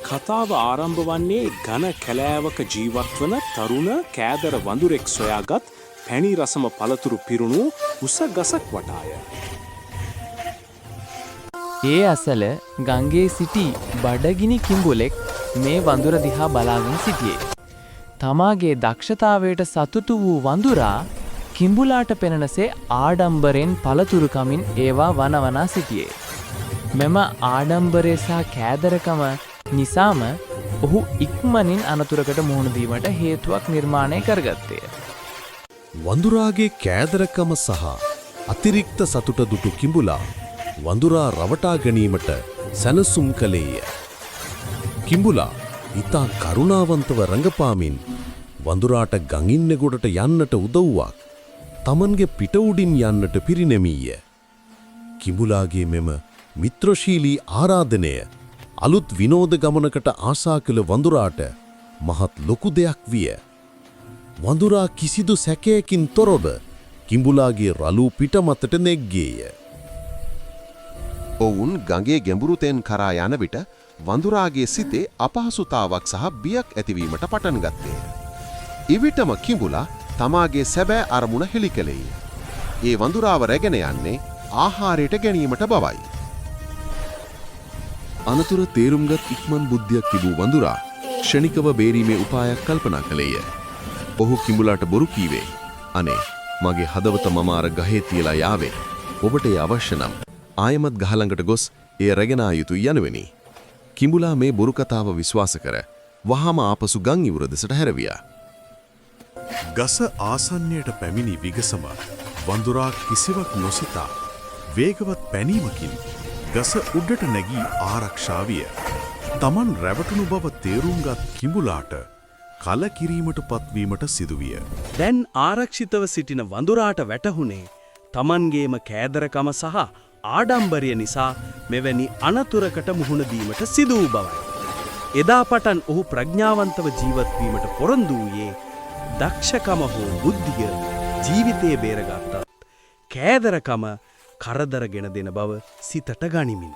කතාව ආරම්භ වන්නේ ඝන කැලෑවක ජීවත් වන තරුණ කෑදර වඳුරෙක් සොයාගත් පැණි රසම පළතුරු පිරුණු උස ගසක් වටාය. ඒ අසල ගංගේ සිටි බඩගිනි කිඹුලෙක් මේ වඳුර දිහා බලාගෙන සිටියේ. තමාගේ දක්ෂතාවයට සතුටු වූ වඳුරා කිඹුලාට පෙනෙනසේ ආඩම්බරෙන් පළතුරු කමින් ඒවා වනවනා සිටියේ. මෙම ආඩම්බරය සහ කෑදරකම නිසාම ඔහු ඉක්මනින් අනතුරකට මුහුණ දීමට හේතුවක් නිර්මාණය කරගත්තේ. වඳුරාගේ කෑදරකම සහ අතිරික්ත සතුට දුටු කිඹුලා වඳුරා රවටා ගැනීමට සැලසුම් කළේය. කිඹුලා ඉතා කරුණාවන්තව රඟපාමින් වඳුරාට ගඟින්න ගොඩට යන්නට උදව්වක් තමන්ගේ පිට උඩින් යන්නට පිරිනැමීය. කිඹුලාගේ මෙම මිත්‍රශීලී ආරාධනය අලුත් විනෝද ගමනකට ආසා කළ වඳුරාට මහත් ලොකු දෙයක් විය. වඳුරා කිසිදු සැකයකින් තොරව කිඹුලාගේ රළු පිට මතට නැග්ගේය. ඔවුන් ගඟේ ගැඹුරු තෙන් කරා යන විට වඳුරාගේ සිතේ අපහසුතාවක් සහ බියක් ඇතිවීමට පටන් ගත්තේ. එවිටම කිඹුලා තමාගේ සැබෑ අරමුණ හෙළි කළේය. ඒ වඳුරාව රැගෙන යන්නේ ආහාරයට ගැනීමට බවයි. අනතුර තේරුම්ගත් ඉක්මන් බුද්ධියක් තිබූ වඳුරා ක්ෂණිකව බේරීමේ උපායක් කල්පනා කළේය. ඔහු කිඹුලාට බොරු කීවේ, අනේ මගේ හදවත මම අර ගහේ තියලා යාවේ. ඔබට ඒ අවශ්‍ය නම් ආයමත් ගහ ළඟට ගොස් එය රැගෙන ආ යුතුයි යනුවෙනි. කිඹුලා මේ බොරු කතාව විශ්වාස කර වහාම ආපසු ගම් ඉවුර දෙසට හැරවියා. ගස ආසන්නයට පැමිණි විගසම වඳුරා කිසිවක් නොසිතා වේගවත් පැනීමකින් ගස උඩට නැගී ආරක්ෂා විය. තමන් රැවටුණු බව තේරුම්ගත් කිඹුලාට කලකිරීමට පත්වීමට සිදුවිය. දැන් ආරක්ෂිතව සිටින වඳුරාට වැටහුණේ තමන්ගේම කෑදරකම සහ ආඩම්බරය නිසා මෙවැනි අනතුරකට මුහුණ දීමට සිදු වූ බවයි. එදා පටන් ඔහු ප්‍රඥාවන්තව ජීවත් වීමට පොරොන්දු වූයේ දක්ෂකම හෝ බුද්ධිය ජීවිතයේ බේරගත්තත් කෑදරකම කරදරගෙන දෙන බව සිතට ගනිමින්.